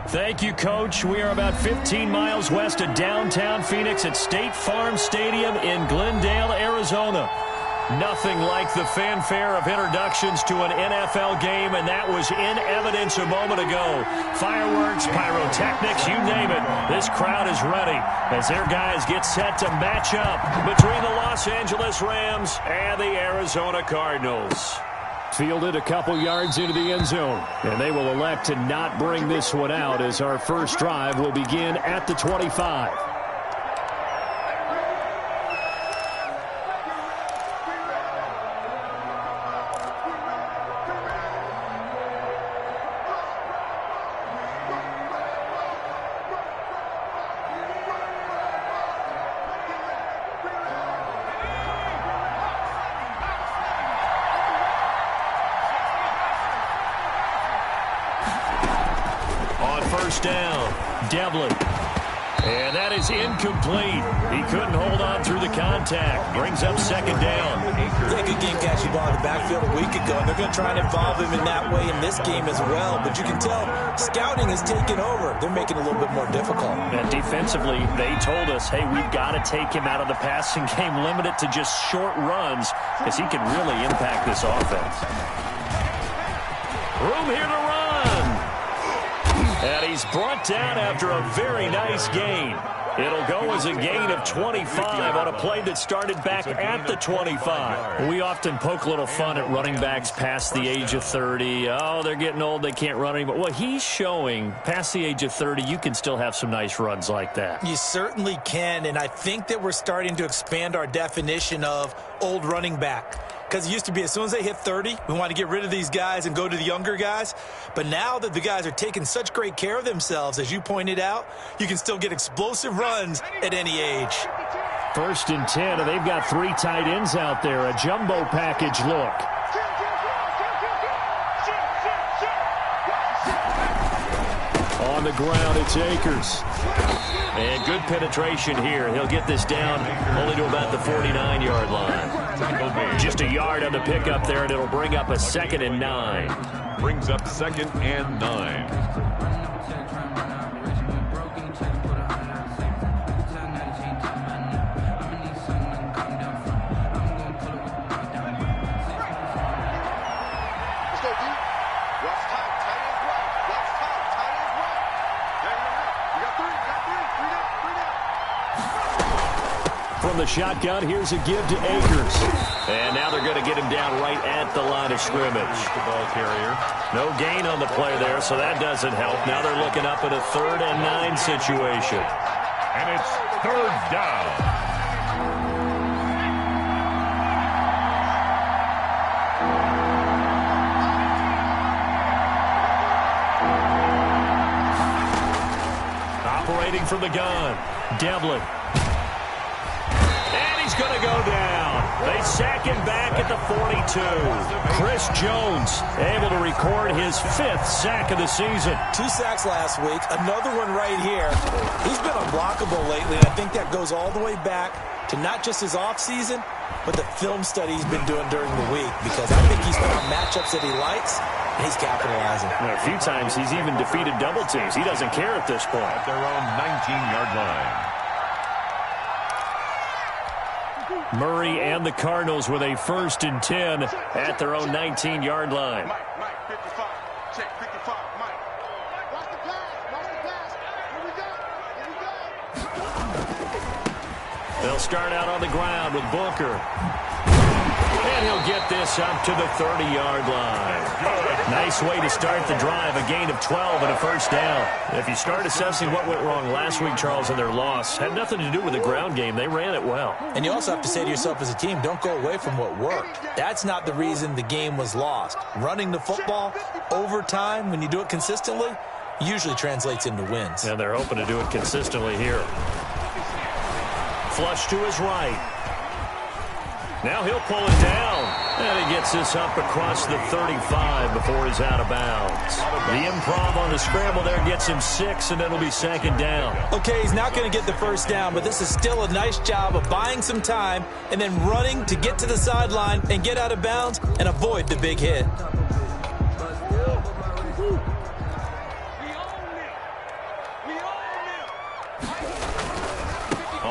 Thank you, Coach. We are about 15 miles west of downtown Phoenix at State Farm Stadium in Glendale, Arizona. Nothing like the fanfare of introductions to an NFL game, and that was in evidence a moment ago. Fireworks, pyrotechnics, you name it. This crowd is ready as their guys get set to match up between the Los Angeles Rams and the Arizona Cardinals. Fielded a couple yards into the end zone, and they will elect to not bring this one out as our first drive will begin at the 25. First down, Devlin. And that is incomplete. He couldn't hold on through the contact. Brings up second down. Yeah, good game catching ball in the backfield a week ago, and they're going to try and involve him in that way in this game as well. But you can tell scouting has taken over. They're making it a little bit more difficult. And defensively, they told us, hey, we've got to take him out of the passing game, limit it to just short runs, because he can really impact this offense. Room here to run. And he's brought down after a very nice gain. It'll go as a gain of 25 on a play that started back at the 25. We often poke a little fun at running backs past the age of 30. Oh, they're getting old, they can't run anymore. Well, he's showing past the age of 30, you can still have some nice runs like that. You certainly can, and I think that we're starting to expand our definition of old running back. Because it used to be as soon as they hit 30, we want to get rid of these guys and go to the younger guys. But now that the guys are taking such great care of themselves, as you pointed out, you can still get explosive runs at any age. First and 10, and they've got three tight ends out there. A jumbo package look. On the ground, it's Akers. And good penetration here. He'll get this down only to about the 49-yard line. Just a yard on the pickup there, and it'll bring up a 2nd and 9. Brings up 2nd and 9. From the shotgun, here's a give to Akers. And now they're going to get him down right at the line of scrimmage. The ball carrier. No gain on the play there, so that doesn't help. Now they're looking up at a 3rd and 9 situation. And it's 3rd down. Operating from the gun, Devlin. Going to go down. They sack him back at the 42. Chris Jones able to record his 5th sack of the season. 2 sacks last week, another one right here. He's been unblockable lately, and I think that goes all the way back to not just his offseason, but the film study he's been doing during the week, because I think he's found matchups that he likes, and he's capitalizing. A few times he's even defeated double teams. He doesn't care at this point. At their own 19-yard line. Murray and the Cardinals with a 1st and 10 at their own 19-yard line. Mike, 55. Check 55, Mike. Watch the pass. Here we go. They'll start out on the ground with Booker. And he'll get this up to the 30-yard line. Nice way to start the drive, a gain of 12 and a 1st down. If you start assessing what went wrong last week, Charles, in their loss, had nothing to do with the ground game. They ran it well. And you also have to say to yourself as a team, don't go away from what worked. That's not the reason the game was lost. Running the football over time, when you do it consistently, usually translates into wins. And they're hoping to do it consistently here. Flush to his right. Now he'll pull it down. And he gets this up across the 35 before he's out of bounds. The improv on the scramble there gets him 6, and it'll be 2nd down. Okay, he's not going to get the 1st down, but this is still a nice job of buying some time and then running to get to the sideline and get out of bounds and avoid the big hit.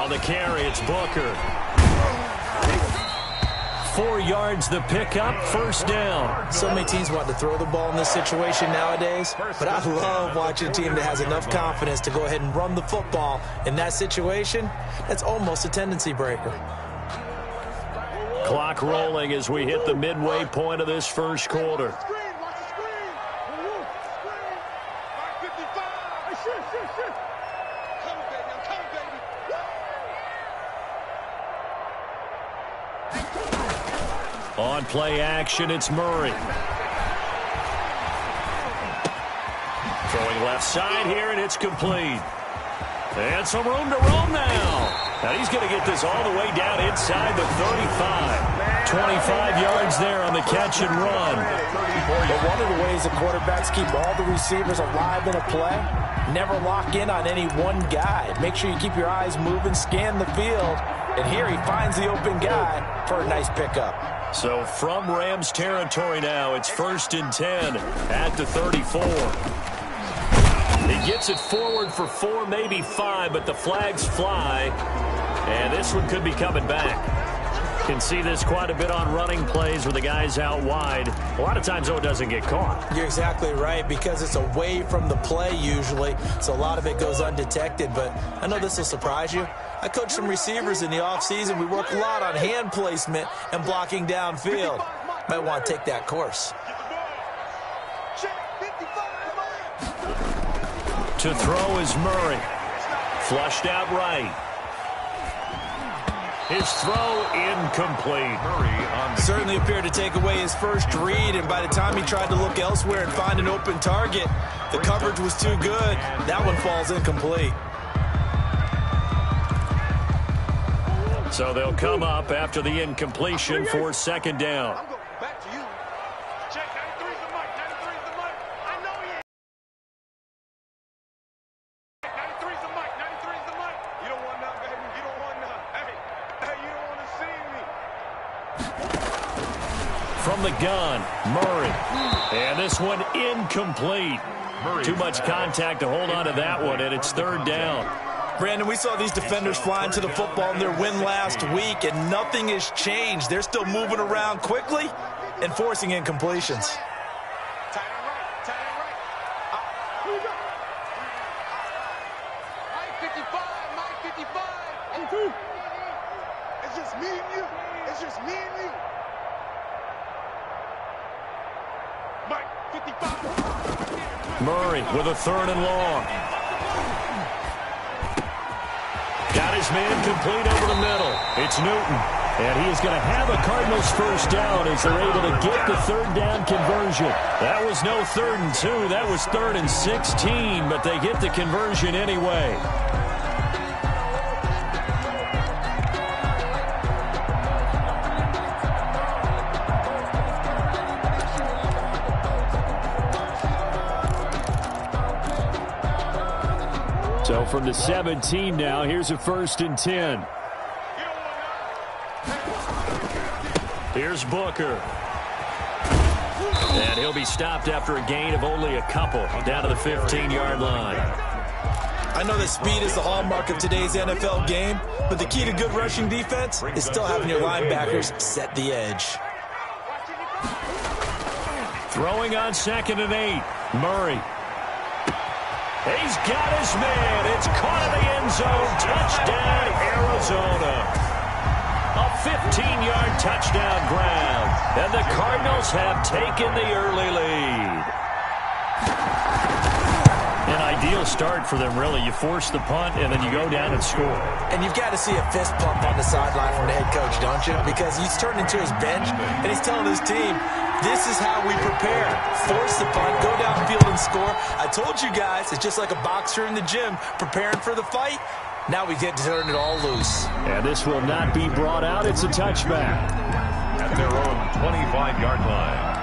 On the carry, it's Booker. 4 yards the pickup, first down. So many teams want to throw the ball in this situation nowadays, but I love watching a team that has enough confidence to go ahead and run the football. In that situation, that's almost a tendency breaker. Clock rolling as we hit the midway point of this first quarter. On play action, it's Murray. Throwing left side here, and it's complete. And some room to roam now. And he's going to get this all the way down inside the 35. 25 yards there on the catch and run. But one of the ways the quarterbacks keep all the receivers alive in a play, never lock in on any one guy. Make sure you keep your eyes moving, scan the field. And here he finds the open guy for a nice pickup. So from Rams territory now, it's 1st and 10 at the 34. He gets it forward for 4, maybe 5, but the flags fly. And this one could be coming back. Can see this quite a bit on running plays where the guy's out wide. A lot of times, though, it doesn't get caught. You're exactly right, because it's away from the play usually, so a lot of it goes undetected. But I know this will surprise you. I coach some receivers in the offseason. We work a lot on hand placement and blocking downfield. Might want to take that course. To throw is Murray. Flushed out right. His throw incomplete. Certainly appeared to take away his first read, and by the time he tried to look elsewhere and find an open target, the coverage was too good. That one falls incomplete. So they'll come up after the incompletion for 2nd down. Back to you. Check 93's the mic. 93's the mic. I know you. 93's the mic. 93's the mic. You don't want none, baby. You don't want none. Hey, you don't want to see me. From the gun, Murray. And this one incomplete. Too much contact to hold on to that one, and it's 3rd down. Brandon, we saw these defenders flying to the football in their win last week, and nothing has changed. They're still moving around quickly and forcing incompletions. Tight end right. Tight end right. Who you got? Mike 55. Mike 55. And 2. It's just me and you. It's just me and you. Mike 55. Murray with a 3rd and long. Got his man complete over the middle. It's Newton. And he is going to have a Cardinals first down as they're able to get the 3rd down conversion. That was no 3rd and 2. That was 3rd and 16, but they get the conversion anyway. So from the 17 now, here's a 1st and 10. Here's Booker. And he'll be stopped after a gain of only a couple down to the 15-yard line. I know that speed is the hallmark of today's NFL game, but the key to good rushing defense is still having your linebackers set the edge. Throwing on 2nd and 8. Murray. He's got his man. It's caught in the end zone. Touchdown, Arizona. A 15-yard touchdown grab. And the Cardinals have taken the early lead. An ideal start for them, really. You force the punt, and then you go down and score. And you've got to see a fist pump on the sideline from the head coach, don't you? Because he's turned into his bench, and he's telling his team, this is how we prepare. Force the punt, go downfield and score. I told you guys, it's just like a boxer in the gym preparing for the fight. Now we get to turn it all loose. And this will not be brought out. It's a touchback. At their own 25-yard line.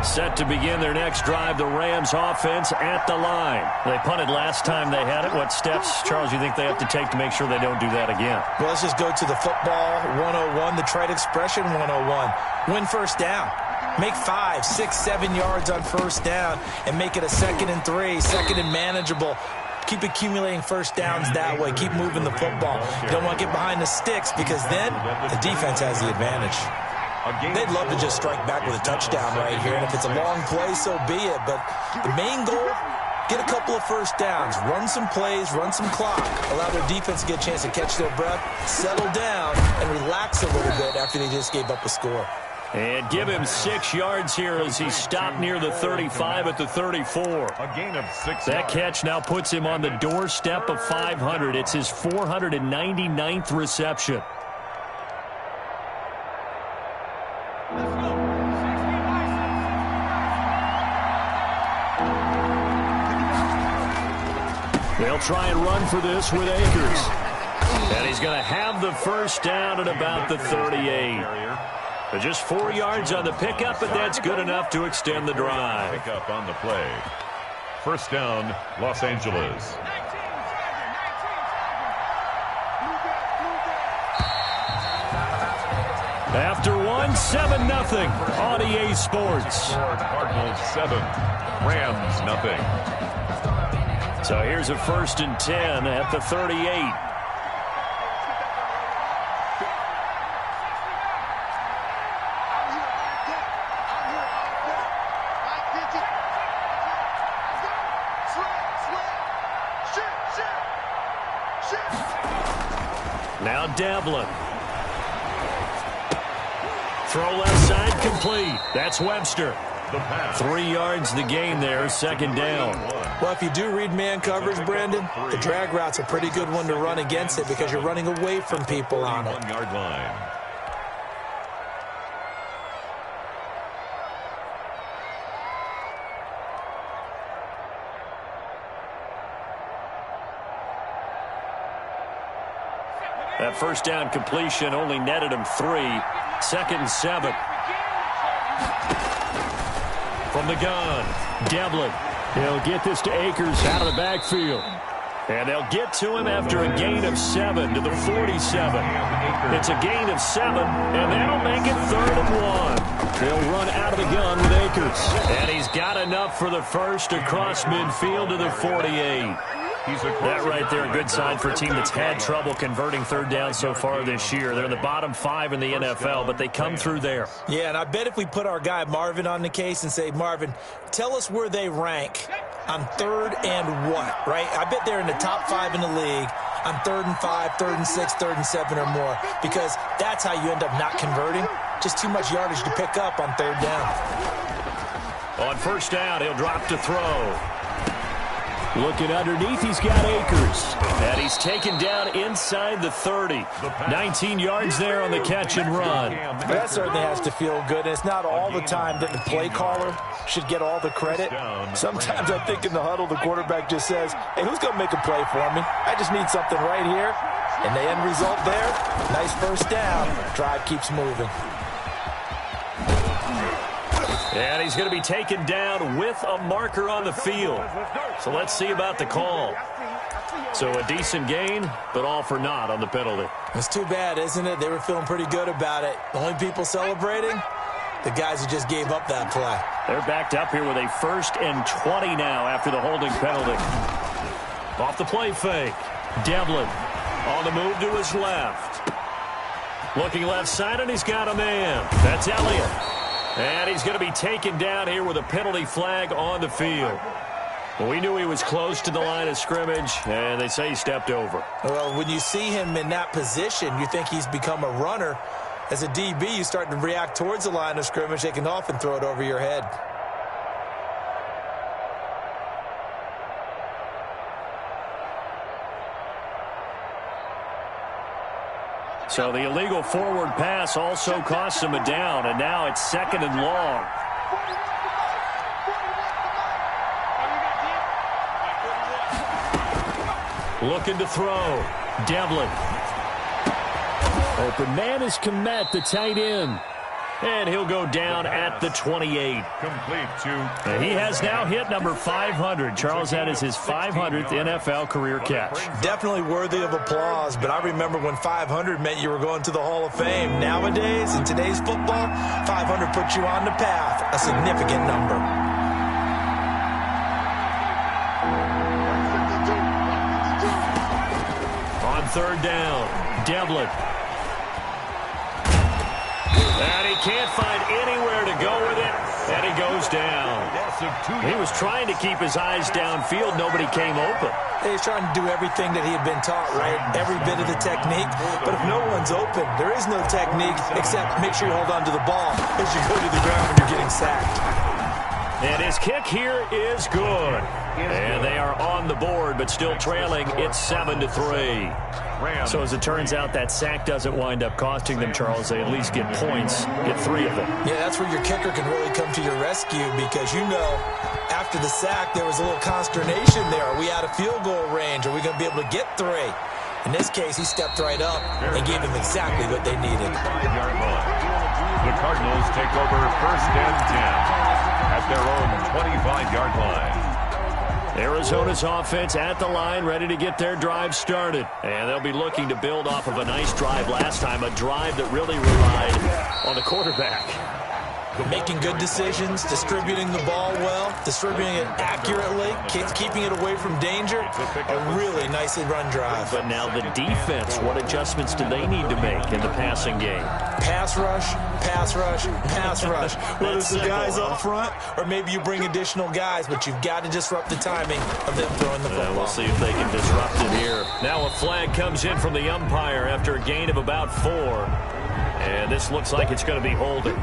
Set to begin their next drive. The Rams offense at the line. They punted last time they had it. What steps, Charles, you think they have to take to make sure they don't do that again? Well, let's just go to the football 101, the trade expression 101. Win first down. Make 5, 6, 7 yards on first down and make it a 2nd and 3, 2nd and manageable. Keep accumulating first downs that way. Keep moving the football. You don't want to get behind the sticks because then the defense has the advantage. They'd love to just strike back with a touchdown right here, and if it's a long play, so be it. But the main goal, get a couple of first downs, run some plays, run some clock, allow their defense to get a chance to catch their breath, settle down, and relax a little bit after they just gave up a score. And give him 6 yards here as he stopped near the 35 at the 34. A gain of 6 That catch now puts him on the doorstep of 500. It's his 499th reception. They'll try and run for this with Akers. And he's going to have the first down at about the 38. Just 4 yards on the pickup, but that's good enough to extend the drive. Pickup on the play. First down, Los Angeles. After 1, 7-0 on EA Sports. Cardinals 7, Rams nothing. So here's a 1st and 10 at the 38. Now Devlin. Throw left side complete. That's Webster. 3 yards the gain there, 2nd down. Well, if you do read man coverage, Brandon, the drag route's a pretty good one to run against it because you're running away from people on it. 1 yard line. That first down completion only netted him 3. 2nd and 7. From the gun, Devlin. He'll get this to Akers out of the backfield. And they'll get to him after a gain of 7 to the 47. It's a gain of 7, and that'll make it 3rd and 1. They'll run out of the gun with Akers. And he's got enough for the first across midfield to the 48. That right there, a good sign for a team that's had trouble converting 3rd down so far this year. They're in the bottom 5 in the NFL, but they come through there. Yeah, and I bet if we put our guy Marvin on the case and say, Marvin, tell us where they rank on 3rd and what, right? I bet they're in the top 5 in the league on 3rd and 5, 3rd and 6, 3rd and 7 or more, because that's how you end up not converting. Just too much yardage to pick up on 3rd down. On 1st down, he'll drop to throw. Looking underneath, he's got Akers. And he's taken down inside the 30. 19 yards there on the catch and run. That certainly has to feel good. And it's not all the time that the play caller should get all the credit. Sometimes I think in the huddle, the quarterback just says, hey, who's going to make a play for me? I just need something right here. And the end result there, nice first down. Drive keeps moving. And he's going to be taken down with a marker on the field. So let's see about the call. So a decent gain, but all for naught on the penalty. It's too bad, isn't it? They were feeling pretty good about it. The only people celebrating, the guys who just gave up that play. They're backed up here with a 1st and 20 now after the holding penalty. Off the play fake. Devlin on the move to his left. Looking left side, and he's got a man. That's Elliott. And he's going to be taken down here with a penalty flag on the field. Well, we knew he was close to the line of scrimmage, and they say he stepped over. Well, when you see him in that position, you think he's become a runner. As a DB, you start to react towards the line of scrimmage. They can often throw it over your head. So the illegal forward pass also costs him a down, and now it's 2nd and long. Looking to throw. Devlin. Open man is Komet, the tight end. And he'll go down at the 28. Complete to... And he has now hit number 500. Charles, that is his 500th NFL career catch. Definitely worthy of applause, but I remember when 500 meant you were going to the Hall of Fame. Nowadays, in today's football, 500 puts you on the path, a significant number. On third down, Devlin. And he can't find anywhere to go with it, and he goes down. He was trying to keep his eyes downfield. Nobody came open. He's trying to do everything that he had been taught, right? Every bit of the technique. But if no one's open, there is no technique except make sure you hold on to the ball as you go to the ground when you're getting sacked. And his kick here is good. And they are on the board, but still trailing. It's 7-3. So as it turns out, that sack doesn't wind up costing them, Charles. They at least get points, get 3 of them. Yeah, that's where your kicker can really come to your rescue because, you know, after the sack, there was a little consternation there. Are we out of field goal range? Are we going to be able to get 3? In this case, he stepped right up and gave them exactly what they needed. 5-yard line. The Cardinals take over first and 10 at their own 25-yard line. Arizona's offense at the line, ready to get their drive started. And they'll be looking to build off of a nice drive last time, a drive that really relied on the quarterback. Making good decisions, distributing the ball well, distributing it accurately, keeping it away from danger. A really nicely run drive. But now the defense, what adjustments do they need to make in the passing game? Pass rush, pass rush, pass rush. Whether it's the guys up front or maybe you bring additional guys, but you've got to disrupt the timing of them throwing the football. We'll see if they can disrupt it here. Now a flag comes in from the umpire after a gain of about 4. And this looks like it's going to be holding.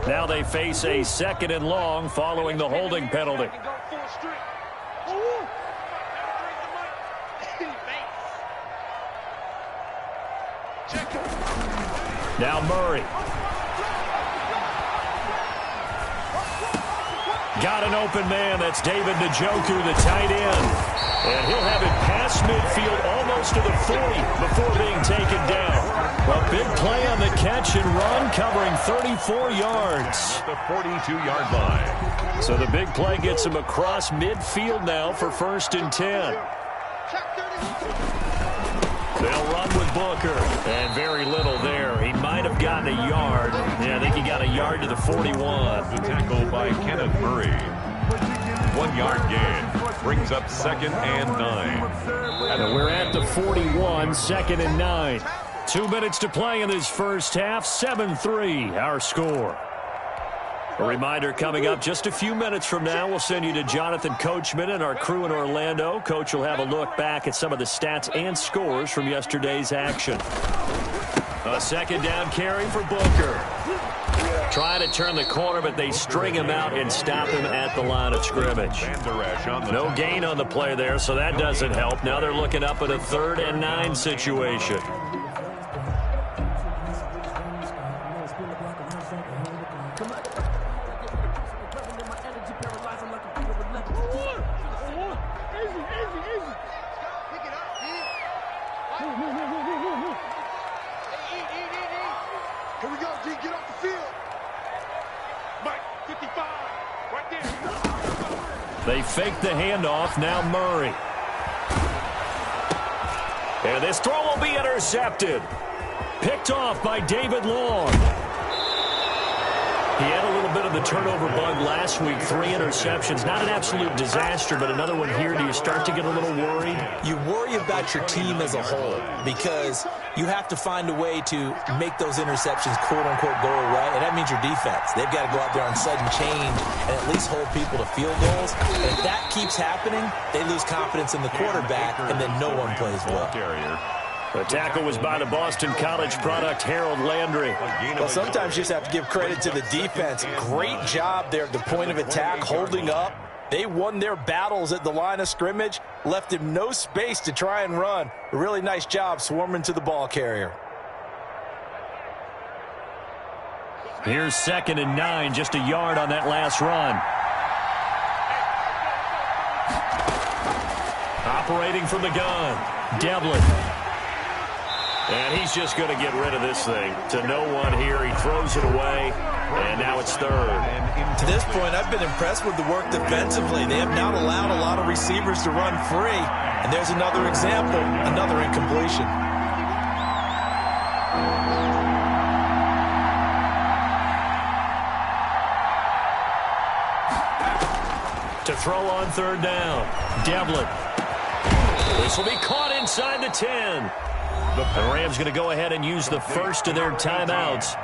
Now they face a 2nd and long following the holding penalty. Now Murray. Got an open man. That's David Njoku, the tight end. And he'll have it past midfield almost to the 40 before being taken down. A big play on the catch and run, covering 34 yards. The 42-yard line. So the big play gets him across midfield now for 1st and 10. They'll run with Booker. And very little there. He might have gotten a yard. Yeah, I think he got a yard to the 41. The tackle by Kenneth Murray. 1-yard gain. Brings up 2nd and 9. And we're at the 41, 2nd and 9. 2 minutes to play in this first half. 7-3, our score. A reminder coming up just a few minutes from now. We'll send you to Jonathan Coachman and our crew in Orlando. Coach will have a look back at some of the stats and scores from yesterday's action. A 2nd down carry for Booker. Trying to turn the corner, but they string him out and stop him at the line of scrimmage. No gain on the play there, so that doesn't help. Now they're looking up at a 3rd and 9 situation. Here we go, D. Get off the field. Mike, 55. Right there. They fake the handoff. Now Murray. And this throw will be intercepted. Picked off by David Long. He had a little bit of the turnover bug last week. 3 interceptions. Not an absolute disaster, but another one here. Do you start to get a little worried? You worry about your team as a whole because you have to find a way to make those interceptions, quote-unquote, go away, and that means your defense. They've got to go out there on sudden change and at least hold people to field goals. And if that keeps happening, they lose confidence in the quarterback, and then no one plays well. The tackle was by the Boston College product, Harold Landry. Well, sometimes you just have to give credit to the defense. Great job there at the point of attack, holding up. They won their battles at the line of scrimmage, left him no space to try and run. A really nice job swarming to the ball carrier. Here's 2nd and 9, just a yard on that last run. operating from the gun. Devlin. And he's just going to get rid of this thing. To no one here. He throws it away. And now it's third. To this point, I've been impressed with the work defensively. They have not allowed a lot of receivers to run free. And there's another example, another incompletion. To throw on third down. Devlin. This will be caught inside the 10. The Rams going to go ahead and use the first of their timeouts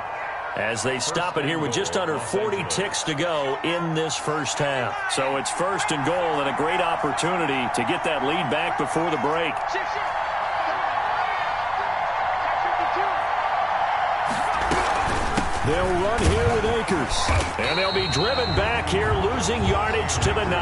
as they stop it here with just under 40 ticks to go in this first half. So it's first and goal and a great opportunity to get that lead back before the break. They'll run here with Akers. And they'll be driven back here, losing yardage to the 9.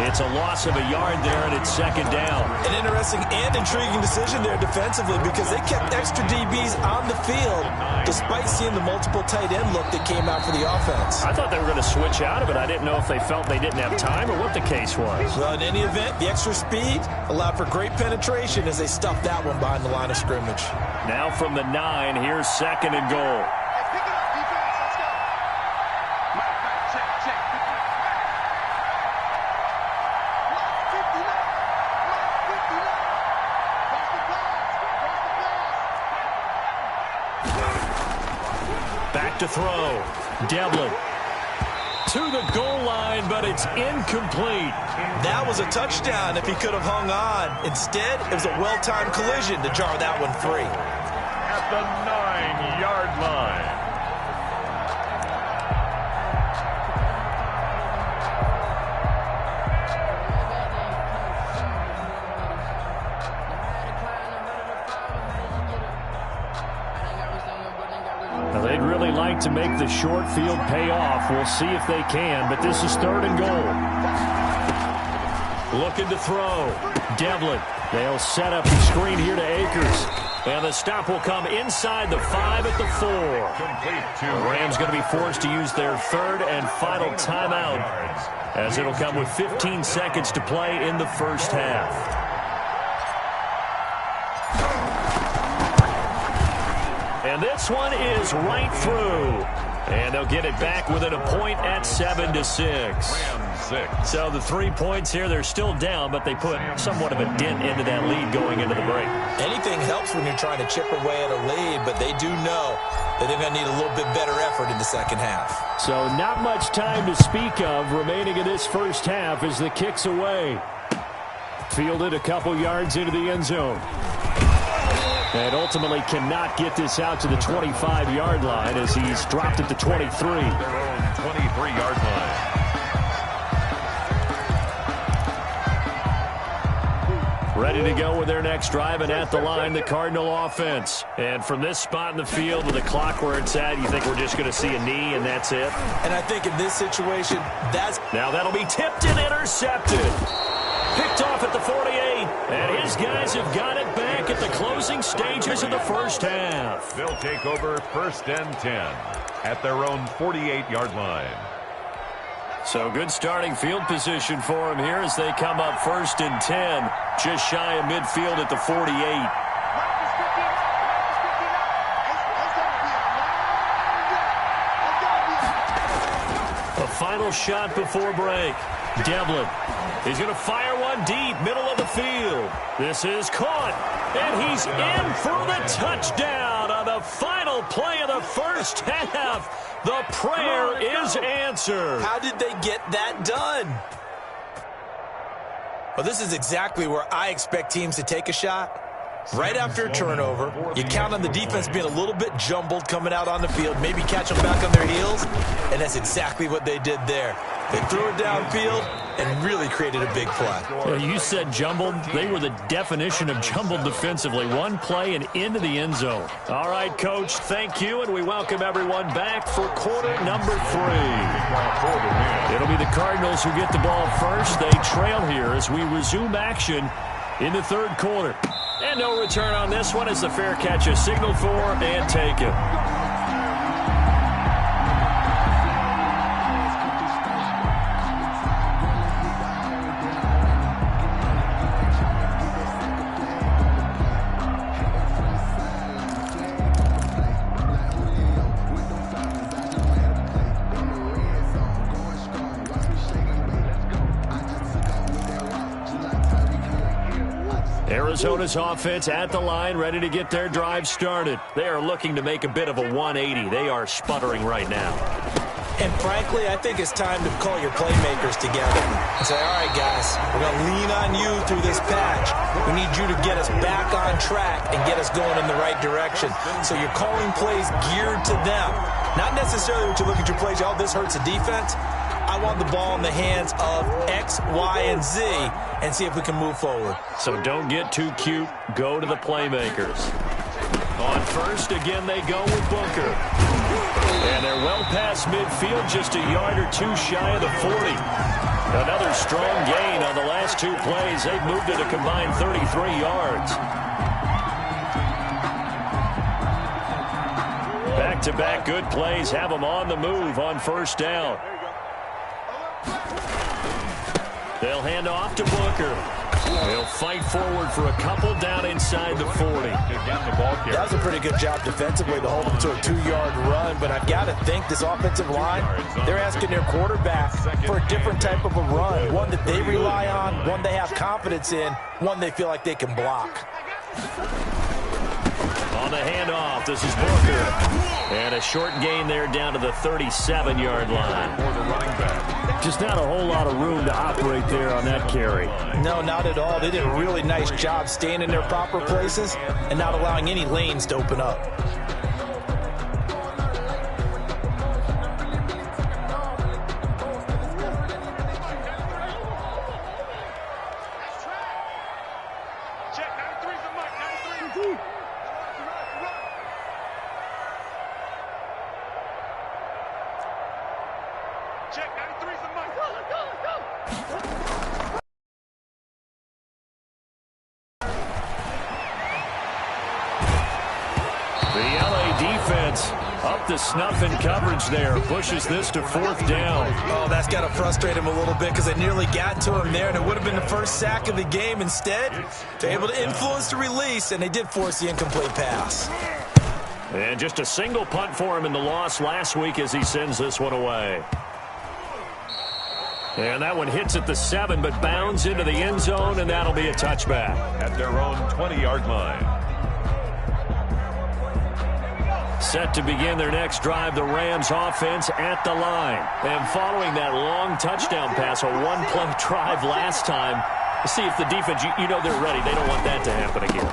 It's a loss of a yard there, and it's second down. An interesting and intriguing decision there defensively because they kept extra DBs on the field despite seeing the multiple tight end look that came out for the offense. I thought they were going to switch out of it. I didn't know if they felt they didn't have time or what the case was. Well, in any event, the extra speed allowed for great penetration as they stuffed that one behind the line of scrimmage. Now from the 9, here's second and goal. Back to throw. Devlin. To the goal line, but it's incomplete. That was a touchdown if he could have hung on. Instead, it was a well-timed collision to jar that one free. At the 9-yard line. Now, they'd really like to make the short field pay off. We'll see if they can, but this is third and goal. Looking to throw. Devlin. They'll set up the screen here to Akers. And the stop will come inside the 5 at the 4. The Rams going to be forced to use their third and final timeout as it'll come with 15 seconds to play in the first half. And this one is right through. And they'll get it back within a point at 7-6. So the 3 points here, they're still down, but they put somewhat of a dent into that lead going into the break. Anything helps when you're trying to chip away at a lead, but they do know that they're going to need a little bit better effort in the second half. So not much time to speak of remaining in this first half as the kick's away. Fielded a couple yards into the end zone. And ultimately cannot get this out to the 25-yard line as he's dropped at the 23. Their own 23-yard line. Ready to go with their next drive, and at the line, the Cardinal offense. And from this spot in the field with the clock where it's at, you think we're just going to see a knee and that's it? And I think in this situation, that's... Now that'll be tipped and intercepted. Picked off at the 48, and his guys have got it back at the closing stages of the first half. They'll take over first and 10 at their own 48-yard line. So good starting field position for him here as they come up first and 10, just shy of midfield at the 48. A final shot before break. Devlin. He's going to fire one deep, middle of the field. This is caught, and he's in for the touchdown on the final play of the first half. The prayer is answered. How did they get that done? Well, this is exactly where I expect teams to take a shot. Right after a turnover, you count on the defense being a little bit jumbled coming out on the field, maybe catch them back on their heels, and that's exactly what they did there. They threw it downfield and really created a big play. You said jumbled. They were the definition of jumbled defensively. One play and into the end zone. All right, Coach, thank you, and we welcome everyone back for quarter number 3. It'll be the Cardinals who get the ball first. They trail here as we resume action in the third quarter. And no return on this one as the fair catch is signaled for and taken. Arizona's offense at the line, ready to get their drive started. They are looking to make a bit of a 180. They are sputtering right now. And frankly, I think it's time to call your playmakers together and say, all right, guys, we're going to lean on you through this patch. We need you to get us back on track and get us going in the right direction. So you're calling plays geared to them. Not necessarily what you look at your plays, oh, this hurts the defense. I want the ball in the hands of X, Y, and Z and see if we can move forward. So don't get too cute. Go to the playmakers. On first, again, they go with Booker. And they're well past midfield, just a yard or two shy of the 40. Another strong gain on the last two plays. They've moved it a combined 33 yards. Back-to-back good plays have them on the move on first down. They'll hand off to Booker. They'll fight forward for a couple down inside the 40. That was a pretty good job defensively to hold them to a 2-yard run, but I've got to think this offensive line, they're asking their quarterback for a different type of a run, one that they rely on, one they have confidence in, one they feel like they can block. On the handoff, this is Booker. And a short gain there down to the 37-yard line. For the running back. Just not a whole lot of room to operate there on that carry. No, not at all. They did a really nice job staying in their proper places and not allowing any lanes to open up. Check, 93's the mic, 93. Check, 93's the mic. The LA defense up to snuff in coverage there. Pushes this to fourth down. Oh, that's got to frustrate him a little bit because they nearly got to him there, and it would have been the first sack of the game. Instead, they're able to influence the release, and they did force the incomplete pass. And just a single punt for him in the loss last week as he sends this one away. And that one hits at the 7, but bounds into the end zone, and that'll be a touchback. At their own 20-yard line. Set to begin their next drive, the Rams offense at the line. And following that long touchdown pass, a one-play drive last time, see if the defense, you know they're ready. They don't want that to happen again.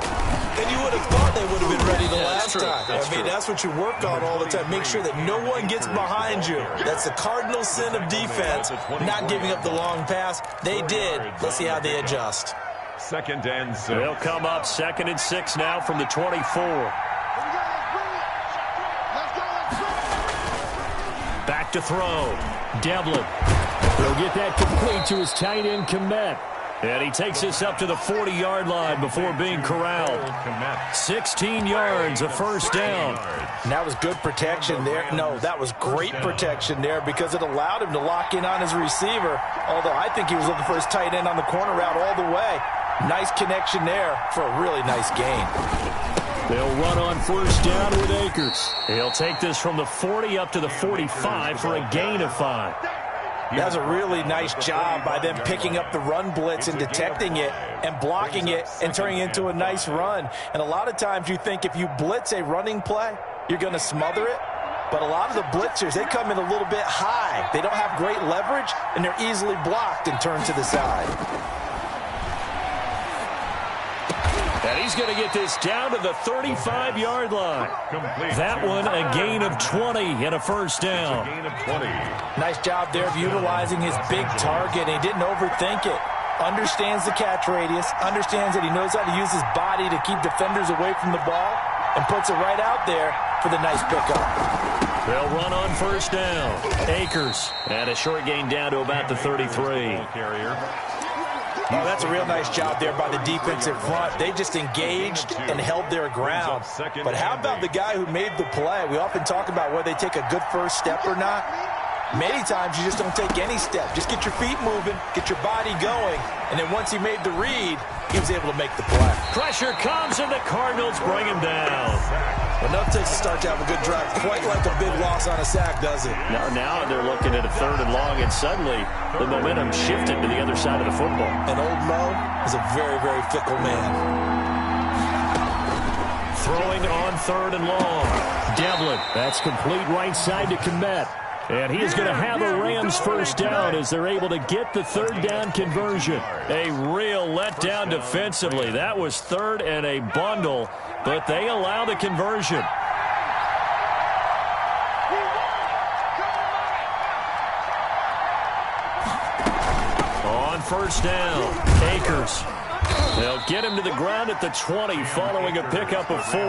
And you would have thought they would have been ready the last time. That's true. That's what you work on all the time. Make sure that no one gets behind you. That's the cardinal sin of defense, not giving up the long pass. They did. Let's see how they adjust. 2nd and 6. They'll come up 2nd and 6 now from the 24. Back to throw. Devlin. He'll get that complete to his tight end, Komet. And he takes us up to the 40-yard line before being corralled. 16 yards, a first down. And that was good protection there. No, that was great protection there because it allowed him to lock in on his receiver, although I think he was looking for his tight end on the corner route all the way. Nice connection there for a really nice gain. They'll run on first down with Akers. He'll take this from the 40 up to the 45 for a gain of 5. That's a really nice job by them picking up the run blitz and detecting it and blocking it and turning it into a nice run. And a lot of times you think if you blitz a running play, you're going to smother it. But a lot of the blitzers, they come in a little bit high. They don't have great leverage, and they're easily blocked and turned to the side. And he's going to get this down to the 35-yard line. Complete. That one a gain of 20 and a first down. Gain of 20. Nice job there of utilizing his big target. He didn't overthink it. Understands the catch radius. Understands that he knows how to use his body to keep defenders away from the ball. And puts it right out there for the nice pickup. They'll run on first down. Akers. And a short gain down to about the 33. Carrier. Oh, that's a real nice job there by the defensive front. They just engaged and held their ground. But how about the guy who made the play? We often talk about whether they take a good first step or not. Many times you just don't take any step. Just get your feet moving, get your body going, and then once he made the read, he was able to make the play. Pressure comes, and the Cardinals bring him down. Enough takes to start to have a good drive. Quite like a big loss on a sack, does it? Now they're looking at a 3rd and long, and suddenly the momentum shifted to the other side of the football. And old Mo is a very, very fickle man. Throwing on 3rd and long. Devlin, that's complete right side to Kmet. And he is going to have a Rams first down as they're able to get the 3rd down conversion. A real letdown defensively. That was 3rd and a bundle, but they allow the conversion. On 1st down, Akers. They'll get him to the ground at the 20 following a pickup of 4.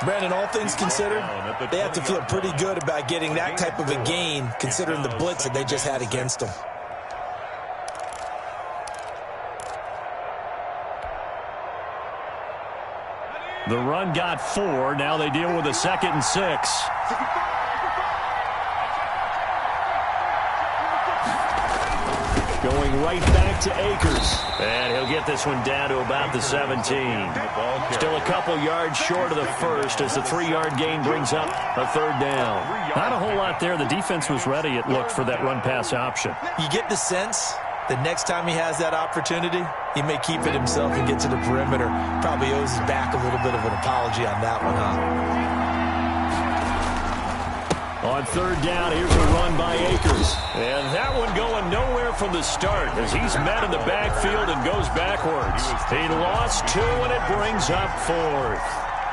Brandon, all things considered, they have to feel pretty good about getting that type of a gain considering the blitz that they just had against them. The run got 4. Now they deal with a 2nd and 6. Going right back to Akers. And he'll get this one down to about the 17. Still a couple yards short of the first as the 3-yard gain brings up a 3rd down. Not a whole lot there. The defense was ready, it looked, for that run-pass option. You get the sense that next time he has that opportunity, he may keep it himself and get to the perimeter. Probably owes his back a little bit of an apology on that one, huh? On 3rd down, here's a run by Akers. And that one going nowhere from the start as he's met in the backfield and goes backwards. He lost 2, and it brings up 4th.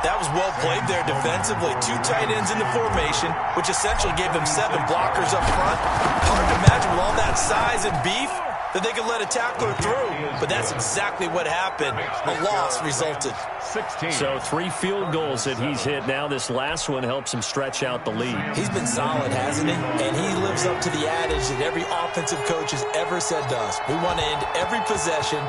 That was well played there defensively. 2 tight ends in the formation, which essentially gave them 7 blockers up front. Hard to imagine with all that size and beef that they could let a tackler through. But that's exactly what happened. A loss resulted. 16. So 3 field goals that he's hit now. This last one helps him stretch out the lead. He's been solid, hasn't he? And he lives up to the adage that every offensive coach has ever said to us. We want to end every possession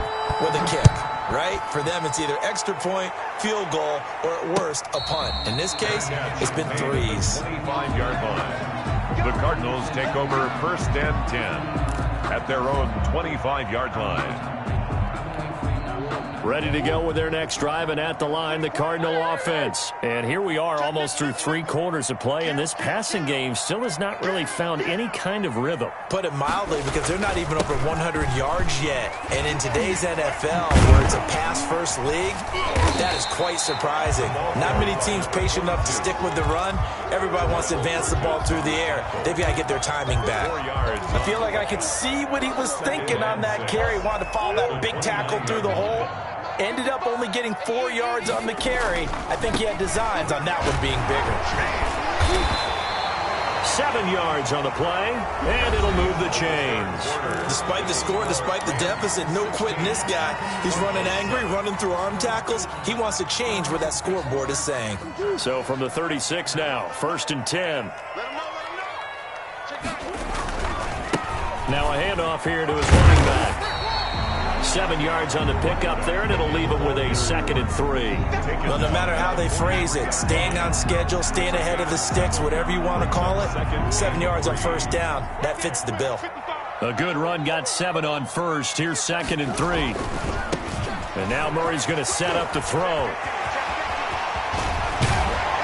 with a kick, right? For them, it's either extra point, field goal, or at worst, a punt. In this case, it's been 3s. 25-yard line. The Cardinals take over 1st and 10 at their own 25-yard line. Ready to go with their next drive, and at the line, the Cardinal offense. And here we are almost through 3 quarters of play, and this passing game still has not really found any kind of rhythm. Put it mildly, because they're not even over 100 yards yet. And in today's NFL, where it's a pass-first league, that is quite surprising. Not many teams patient enough to stick with the run. Everybody wants to advance the ball through the air. They've got to get their timing back. I feel like I could see what he was thinking on that carry. Wanted to follow that big tackle through the hole. Ended up only getting 4 yards on the carry. I think he had designs on that one being bigger. 7 yards on the play, and it'll move the chains. Despite the score, despite the deficit, no quitting this guy. He's running angry, running through arm tackles. He wants to change what that scoreboard is saying. So from the 36 now, 1st and 10. Now a handoff here to his running back. 7 yards on the pickup there, and it'll leave him with a 2nd and 3. Well, no matter how they phrase it, staying on schedule, staying ahead of the sticks, whatever you want to call it, 7 yards on 1st down, that fits the bill. A good run, got 7 on 1st. Here's 2nd and 3. And now Murray's going to set up to throw.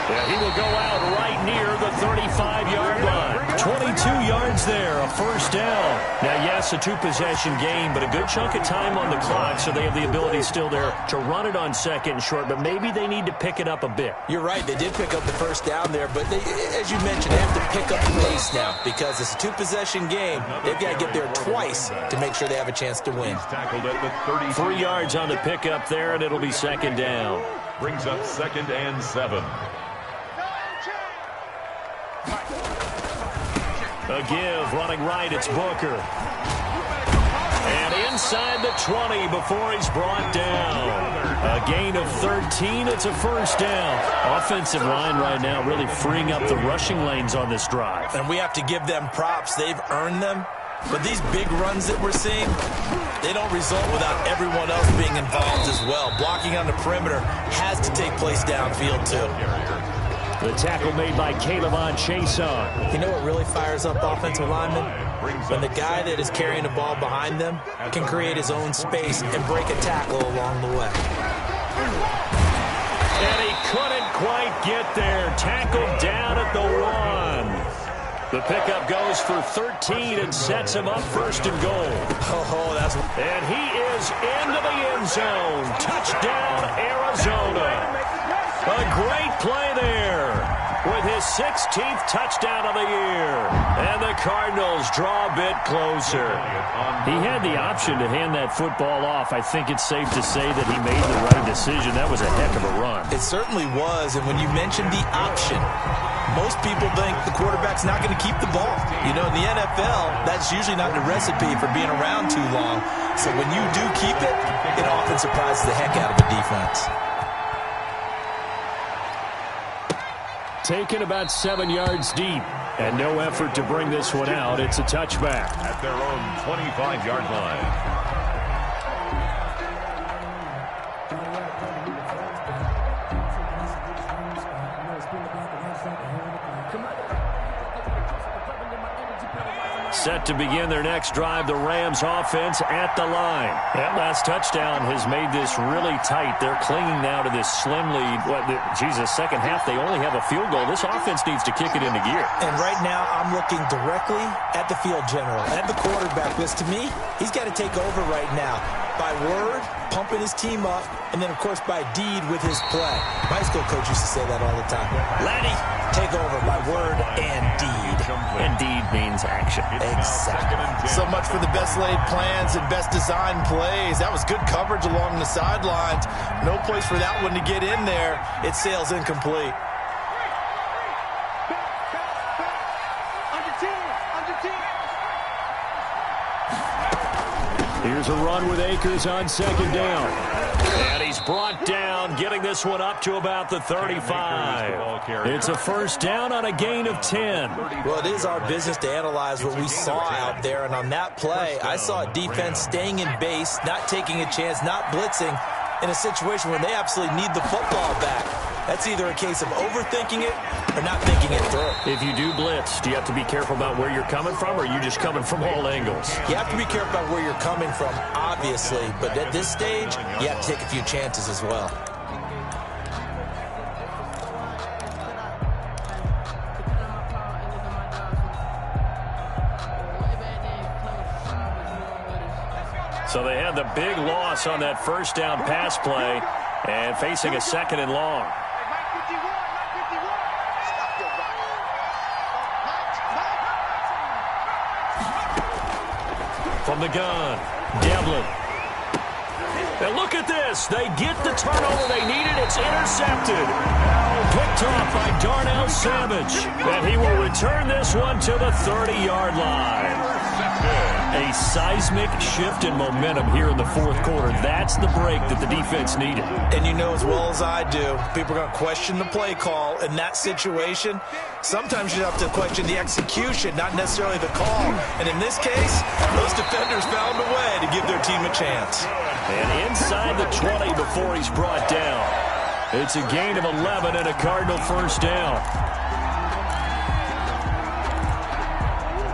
Yeah, he will go out right near the 35-yard line. 22 yards there, a 1st down. Now, yes, a 2-possession game, but a good chunk of time on the clock, so they have the ability still there to run it on 2nd and short, but maybe they need to pick it up a bit. You're right. They did pick up the 1st down there, but they, as you mentioned, they have to pick up the pace now because it's a 2-possession game. They've got to get there twice to make sure they have a chance to win. 3 yards on the pickup there, and it'll be 2nd down. Brings up 2nd and 7. A give, running right, it's Booker. And inside the 20 before he's brought down. A gain of 13, it's a 1st down. Offensive line right now really freeing up the rushing lanes on this drive. And we have to give them props. They've earned them. But these big runs that we're seeing, they don't result without everyone else being involved as well. Blocking on the perimeter has to take place downfield too. The tackle made by Caleb Chason. You know what really fires up offensive linemen? When the guy that is carrying the ball behind them can create his own space and break a tackle along the way. And he couldn't quite get there. Tackled down at the 1. The pickup goes for 13 and sets him up first and goal. And he is into the end zone. Touchdown, Arizona. A great play there with his 16th touchdown of the year. And the Cardinals draw a bit closer. He had the option to hand that football off. I think it's safe to say that he made the right decision. That was a heck of a run. It certainly was. And when you mentioned the option, most people think the quarterback's not going to keep the ball. You know, in the NFL, that's usually not the recipe for being around too long. So when you do keep it, it often surprises the heck out of the defense. Taken about 7 yards deep. And no effort to bring this one out. It's a touchback. At their own 25-yard line. Set to begin their next drive, the Rams offense at the line. That last touchdown has made this really tight. They're clinging now to this slim lead. Second half, they only have a field goal. This offense needs to kick it into gear. And right now, I'm looking directly at the field general, at the quarterback. Because to me, he's got to take over right now. By word, pumping his team up, and then, of course, by deed with his play. My high school coach used to say that all the time. Lenny, take over by word and deed. And deed means action. Exactly. So much for the best laid plans and best designed plays. That was good coverage along the sidelines. No place for that one to get in there. It sails incomplete. Here's a run with Akers on second down. And he's brought down, getting this one up to about the 35. It's a first down on a gain of 10. Well, it is our business to analyze what we saw out there. And on that play, I saw a defense staying in base, not taking a chance, not blitzing in a situation where they absolutely need the football back. That's either a case of overthinking it or not thinking it through. If you do blitz, do you have to be careful about where you're coming from, or are you just coming from all angles? You have to be careful about where you're coming from, obviously. But at this stage, you have to take a few chances as well. So they had the big loss on that first down pass play and facing a second and long. From the gun, Devlin. And look at this. They get the turnover they needed. It's intercepted. Picked off by Darnell Savage. And he will return this one to the 30-yard line. A seismic shift in momentum here in the fourth quarter. That's the break that the defense needed. And you know as well as I do, people are going to question the play call in that situation. Sometimes you have to question the execution, not necessarily the call. And in this case, those defenders found a way to give their team a chance. And inside the 20 before he's brought down. It's a gain of 11 and a Cardinal first down.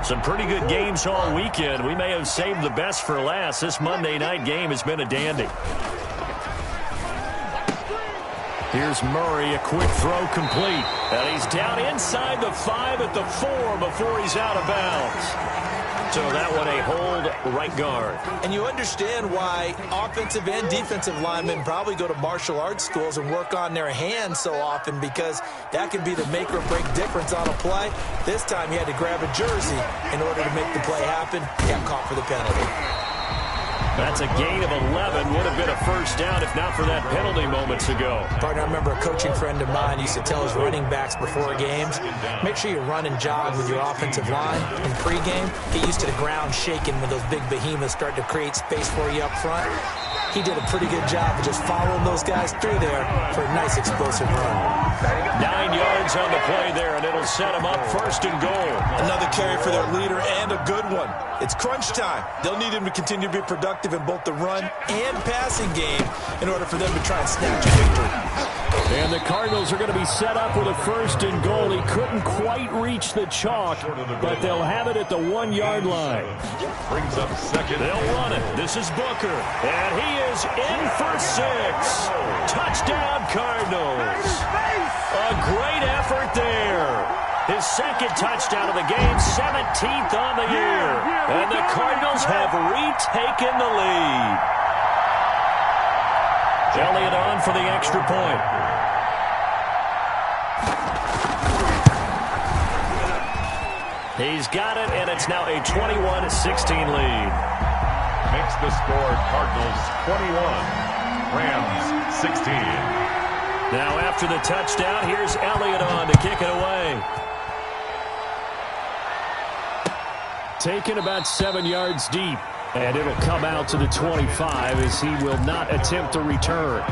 Some pretty good games all weekend. We may have saved the best for last. This Monday night game has been a dandy. Here's Murray, a quick throw complete. And he's down inside the 5 at the 4 before he's out of bounds. So that one a hold right guard. And you understand why offensive and defensive linemen probably go to martial arts schools and work on their hands so often, because that can be the make or break difference on a play. This time he had to grab a jersey in order to make the play happen. He got caught for the penalty. That's a gain of 11. Would have been a first down if not for that penalty moments ago. Partner, I remember a coaching friend of mine used to tell his running backs before games, make sure you run and jog with your offensive line in pregame. Get used to the ground shaking when those big behemoths start to create space for you up front. He did a pretty good job of just following those guys through there for a nice explosive run. 9 yards on the play there, and it'll set him up first and goal. Another carry for their leader, and a good one. It's crunch time. They'll need him to continue to be productive in both the run and passing game in order for them to try and snatch a victory. And the Cardinals are going to be set up with a 1st and goal. He couldn't quite reach the chalk, but they'll have it at the 1-yard line. Brings up second. They'll run it. This is Booker, and he is in for 6. Touchdown, Cardinals. A great effort there. His 2nd touchdown of the game, 17th on the year. And the Cardinals have retaken the lead. Elliott on for the extra point. He's got it, and it's now a 21-16 lead. Makes the score Cardinals 21, Rams 16. Now after the touchdown, here's Elliott on to kick it away. Taken about 7 yards deep, and it'll come out to the 25 as he will not attempt to return.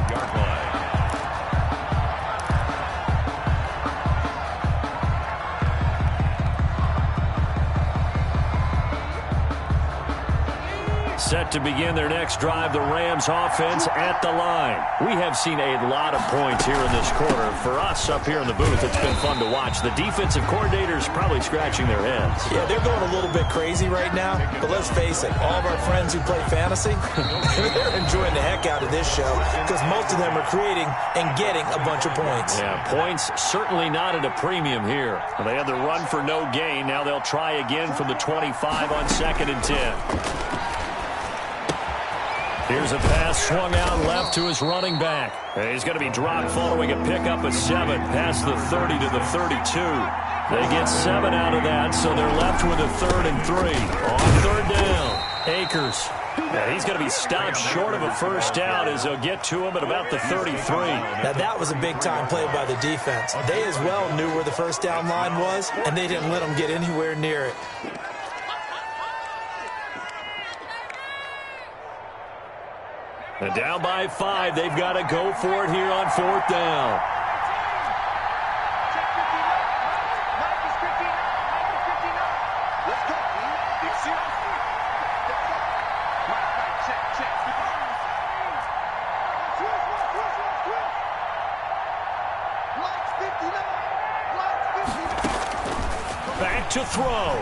Set to begin their next drive, the Rams offense at the line. We have seen a lot of points here in this quarter. For us up here in the booth, it's been fun to watch. The defensive coordinators probably scratching their heads. Yeah, they're going a little bit crazy right now, but let's face it, all of our friends who play fantasy, they're enjoying the heck out of this show because most of them are creating and getting a bunch of points. Yeah, points certainly not at a premium here. They had the run for no gain. Now they'll try again from the 25 on 2nd and 10. Here's a pass swung out left to his running back. He's going to be dropped following a pickup of 7 past the 30 to the 32. They get 7 out of that, so they're left with a 3rd and 3. On 3rd down, Akers. And he's going to be stopped short of a 1st down as they'll get to him at about the 33. Now that was a big-time play by the defense. They as well knew where the 1st down line was, and they didn't let them get anywhere near it. And down by 5, they've got to go for it here on 4th down. Back to throw.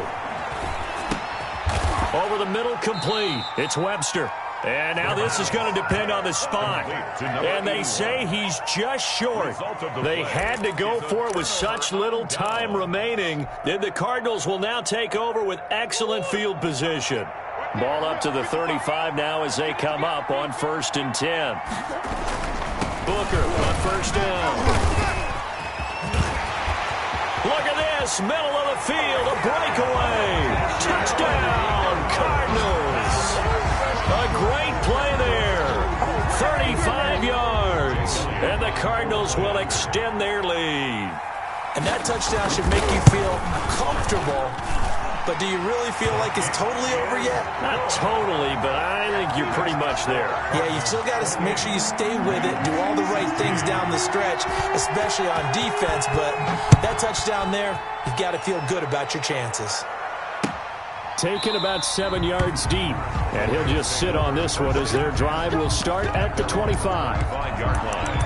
Over the middle, complete. It's Webster. And now this is going to depend on the spot. And they say he's just short. They had to go for it with such little time remaining. Then the Cardinals will now take over with excellent field position. Ball up to the 35 now as they come up on 1st and 10. Booker on 1st down. Look at this, middle of the field, a breakaway. Touchdown, Cardinals. A great play there. 35 yards. And the Cardinals will extend their lead. And that touchdown should make you feel comfortable. But do you really feel like it's totally over yet? Not totally, but I think you're pretty much there. Yeah, you still got to make sure you stay with it, do all the right things down the stretch, especially on defense. But that touchdown there, you've got to feel good about your chances. Taken about 7 yards deep. And he'll just sit on this one as their drive will start at the 25. 5-yard line.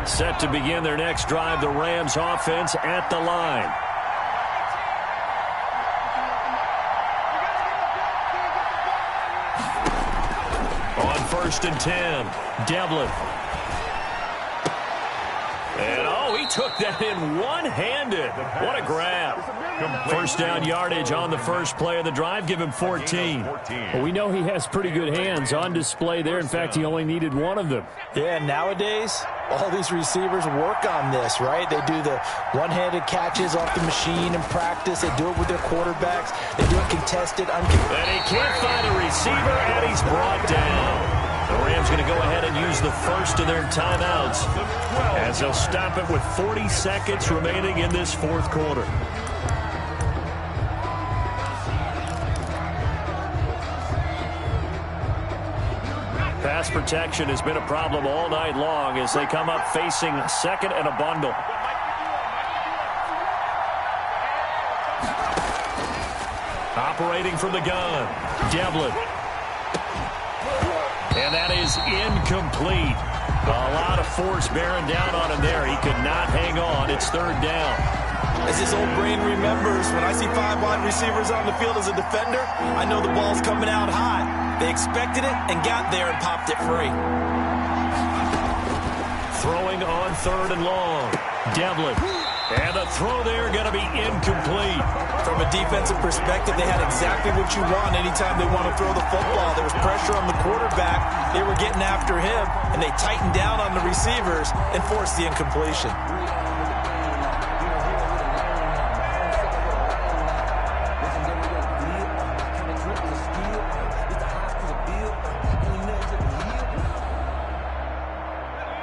Set to begin their next drive, the Rams offense at the line. On 1st and 10, Devlin. And, oh, he took that in one-handed. What a grab. 1st down yardage on the first play of the drive. Give him 14. Well, we know he has pretty good hands on display there. In fact, he only needed one of them. Yeah, nowadays, all these receivers work on this, right? They do the one-handed catches off the machine in practice. They do it with their quarterbacks. They do it contested, uncontested. And he can't find a receiver, and he's brought down. The Rams going to go ahead and use the first of their timeouts as they'll stop it with 40 seconds remaining in this 4th quarter. Pass protection has been a problem all night long as they come up facing 2nd and a bundle. Operating from the gun. Devlin. And that is incomplete. A lot of force bearing down on him there. He could not hang on. It's third down. As his old brain remembers, when I see 5 wide receivers on the field as a defender, I know the ball's coming out high. They expected it and got there and popped it free. Throwing on third and long. Devlin. And the throw there going to be incomplete. From a defensive perspective, they had exactly what you want anytime they want to throw the football. There was pressure on the quarterback. They were getting after him, and they tightened down on the receivers and forced the incompletion.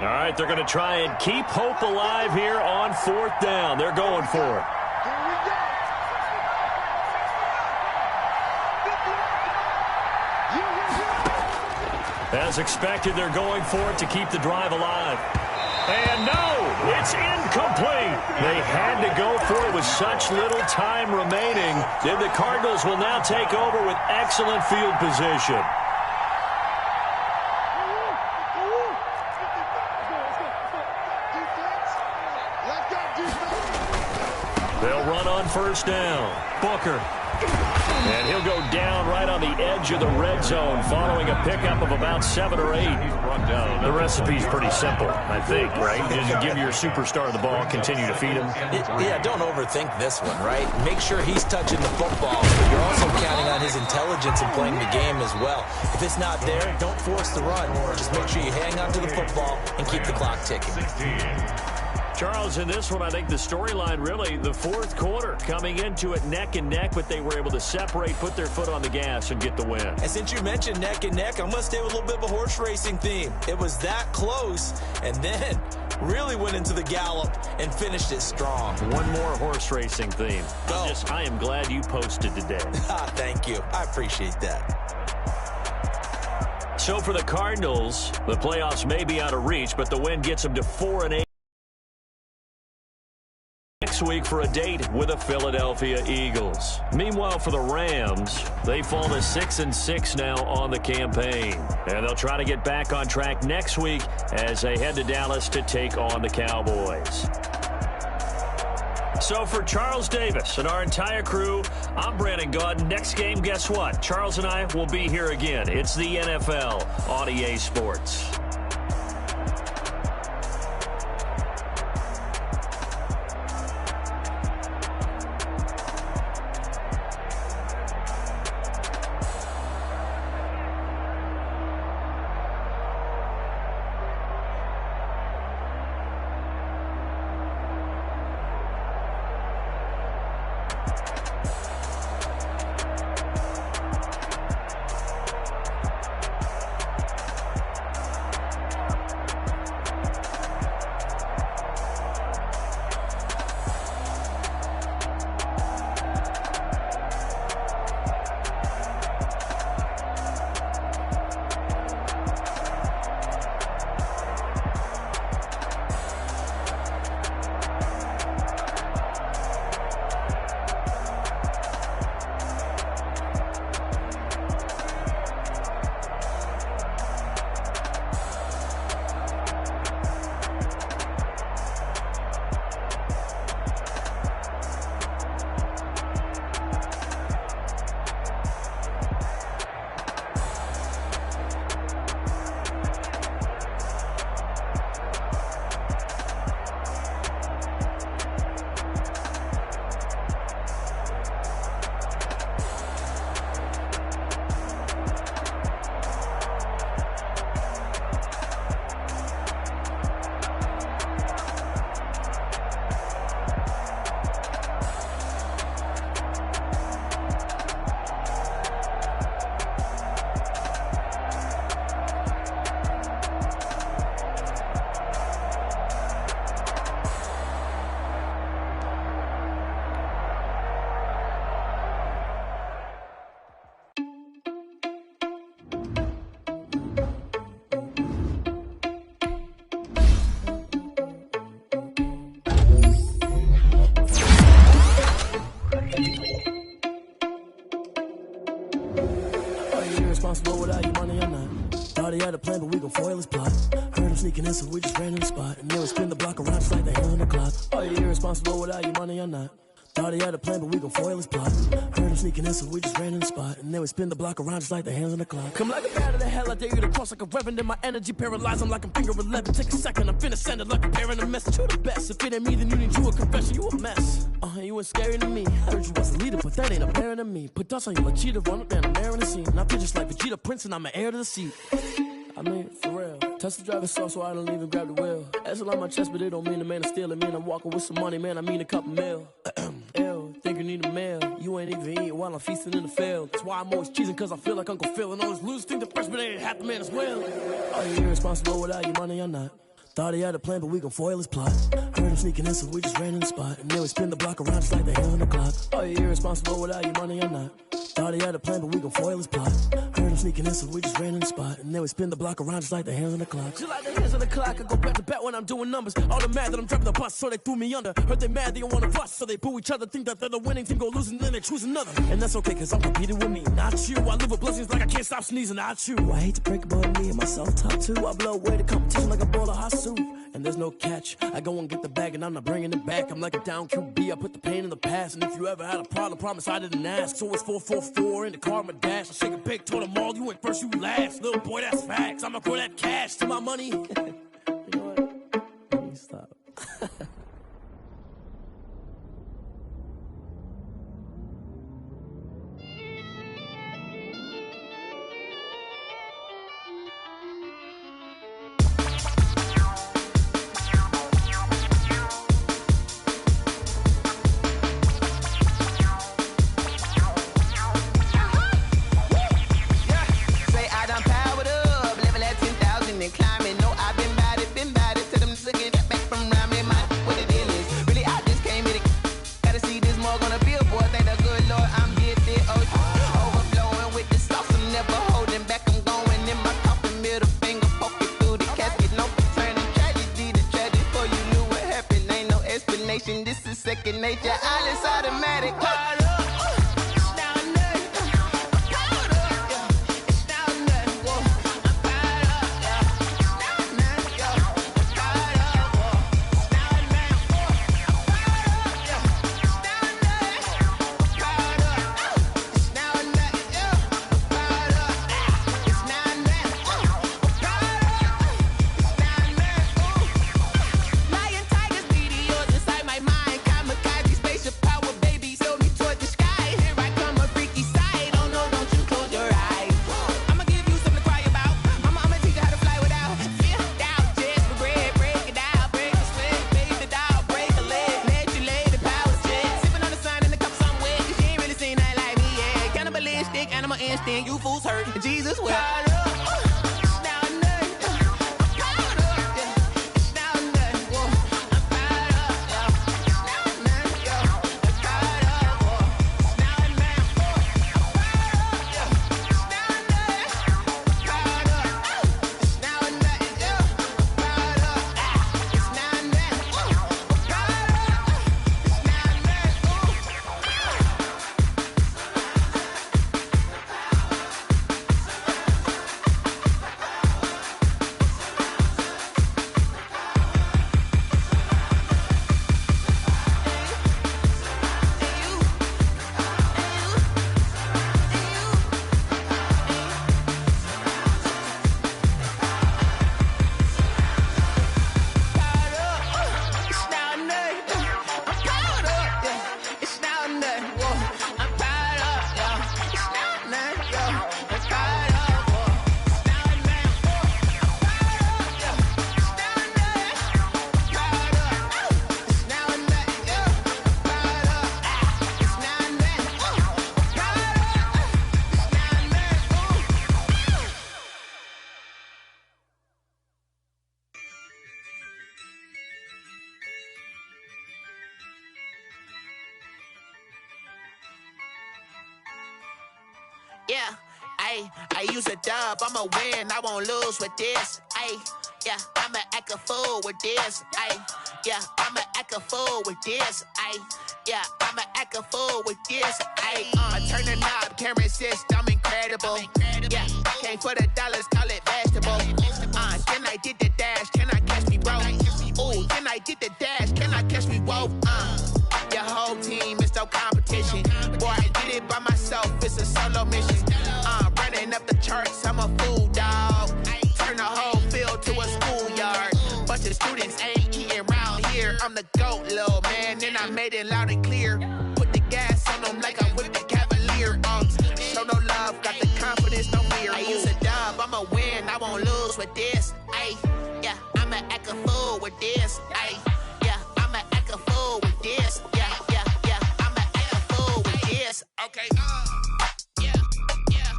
All right, they're going to try and keep hope alive here on fourth down. They're going for it. As expected, they're going for it to keep the drive alive. And no, it's incomplete. They had to go for it with such little time remaining. And the Cardinals will now take over with excellent field position. They'll run on first down. Booker. And he'll go down right on the edge of the red zone following a pickup of about 7 or 8. The recipe's pretty simple, I think, right? Just give your superstar the ball, continue to feed him. Yeah, don't overthink this one, right? Make sure he's touching the football, but you're also counting on his intelligence in playing the game as well. If it's not there, don't force the run. Just make sure you hang on to the football and keep the clock ticking. Charles, in this one, I think the storyline really, the fourth quarter, coming into it neck and neck, but they were able to separate, put their foot on the gas, and get the win. And since you mentioned neck and neck, I'm going to stay with a little bit of a horse racing theme. It was that close, and then really went into the gallop and finished it strong. One more horse racing theme. Go. I am glad you posted today. Thank you. I appreciate that. So for the Cardinals, the playoffs may be out of reach, but the win gets them to 4-8. Next week for a date with the Philadelphia Eagles. Meanwhile, for the Rams, they fall to 6-6 now on the campaign. And they'll try to get back on track next week as they head to Dallas to take on the Cowboys. So for Charles Davis and our entire crew, I'm Brandon Gaudin. Next game, guess what? Charles and I will be here again. It's the NFL on EA Sports. irresponsible without your money or not. Thought he had a plan, but we gon' foil his plot. Heard him sneaking in, so we just ran in the spot. And then we spin the block around just like the hands on the clock. Are you irresponsible without your money or not? Thought he had a plan, but we gon' foil his plot. Heard him sneaking in, so we just ran in the spot. And then we spin the block around just like the hands on the clock. Come like a bat of the hell, I dare you to cross like a reverend. In my energy paralyzed, I'm like I'm finger 11. Take a second, I'm finna send it like a parent a message. You the best, if it ain't me, then you need you a confession. You a mess, you ain't scary to me. I heard you was a leader, but that ain't apparent to me. Put dust on you like cheetah, run up down the air in the scene. And I feel just like Vegeta Prince, and I'm an heir to the seat. I mean, for real. Touch the driver's soft, so I don't even grab the wheel. That's on my chest, but it don't mean the man is stealing. Man, I'm walking with some money, man, I mean a couple mil. Ew, think you need a meal. You ain't even eating while I'm feasting in the field. That's why I'm always cheesing, cause I feel like Uncle Phil. And all those losers think the freshman ain't half the man as well. Are you irresponsible without your money or not? Thought he had a plan, but we gon' foil his plot. Heard him sneaking in, so we just ran in the spot. And then we spin the block around just like the hands on the clock. Are you irresponsible without your money or not? Thought he had a plan, but we gon' foil his plot. Heard him sneaking in, so we just ran in the spot. And then we spin the block around just like the hands on the clock. Just like the hands on the clock, I go back to back when I'm doing numbers. All the mad that I'm driving the bus, so they threw me under. Heard they mad, they don't wanna bust, so they boo each other. Think that they're the winning team, go losing, then they choose another. And that's okay, cause I'm competing with me, not you. I live with blessings like I can't stop sneezing, not you. I hate to break it, but me and myself top too. I blow away the competition like a bowl of hot soup. And there's no catch. I go and get the bag and I'm not bringing it back. I'm like a down QB, I put the pain in the past. And if you ever had a problem, promise I didn't ask. So it's 444 in the car, my dash. I shake a big, told them all, you ain't first, you last. Little boy, that's facts. I'ma grow that cash to my money. You know what? Let me stop. This is second nature, all is automatic. You fools hurt. Jesus will. Yeah, I use a dub, I'ma win, I won't lose with this. Yeah, I'ma act a fool with this. Yeah, I'ma act a fool with this. Yeah, I'ma act a fool with this. I turn the knob, can't resist, I'm incredible. incredible. Yeah, came for the dollars, call it vegetable. Can I get the dash? Can I catch me, bro? Ooh, can I get the dash? Can I catch me, whoa? Your whole team is no competition. Boy, I did it by myself, it's a solo mission. Running up the charts, I'm a fool, dog. Turn the whole field to a schoolyard. Bunch of students ain't eating round here. I'm the GOAT, little man, and I made it loud and clear. Put the gas on them like I'm with the Cavalier. Show no love, got the confidence, no fear. I use a dub, I'ma win, I won't lose with this. Ay, yeah, I'ma act a fool with this. Ay, yeah, I'ma act a fool with this. Yeah, I'ma act a fool with this. Okay, yeah,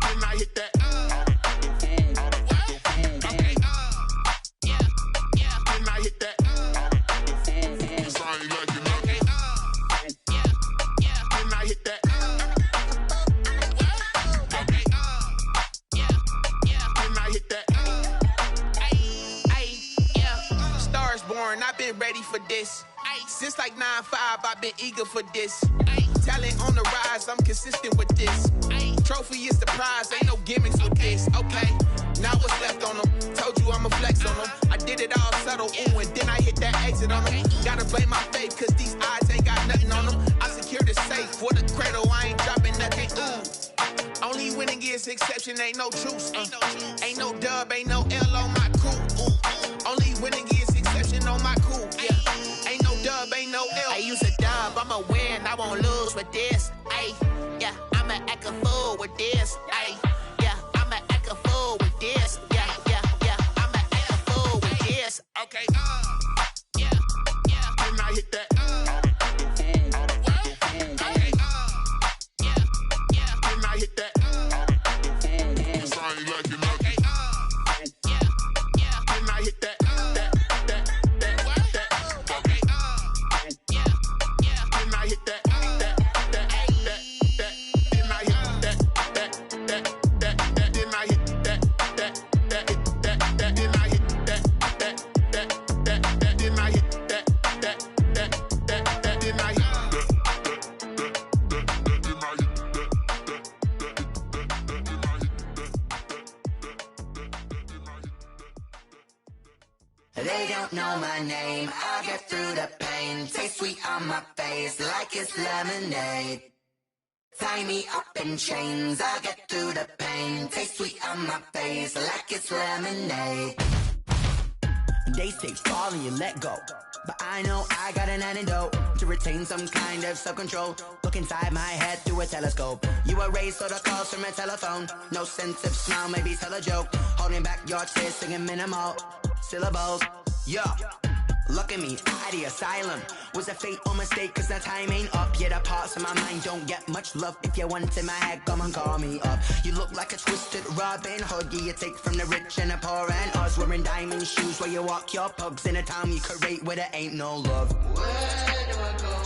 when I hit that. Okay, yeah, when I hit that. I've been ready for this. Since like 9-5, I've been eager for this. Talent on the rise, I'm consistent with this. Trophy is the prize, ain't no gimmicks with this. Okay, now what's left on them? Told you I'ma flex on them. I did it all subtle, ooh, and then I hit that exit on them. Gotta blame my faith, cause these eyes ain't got nothing on them. I secured the safe for the cradle, I ain't dropping nothing, ooh. Only winning is exception, ain't no truce. Ain't no dub, ain't no L on my crew. Ooh. Only winning is exception on my crew. Yeah. Ain't no dub, ain't no L. I use a dub, I'ma win, I won't lose with this. Ay, yeah, I'ma act a fool with this. Ay, yeah, I'ma act a fool with this. Yeah, I'ma act a fool with this. Okay, yeah, when I hit that. Okay, yeah, when I hit that. They don't know my name, I'll get through the pain. Taste sweet on my face like it's lemonade. Tie me up in chains, I'll get through the pain. Taste sweet on my face like it's lemonade. They say fall and you let go, but I know I got an antidote to retain some kind of self-control. Look inside my head through a telescope. You erase all the calls from a telephone. No sense of smile, maybe tell a joke. Holding back your tears, singing minimal syllables. Yeah, look at me, out of the asylum. Was a fate or mistake, cause the time ain't up. Yeah, the parts of my mind don't get much love. If you want in my head, come and call me up. You look like a twisted Robin Hood. Yeah, you take from the rich and the poor and us. Wearing diamond shoes where you walk your pugs in a town you create where there ain't no love. Where do I go?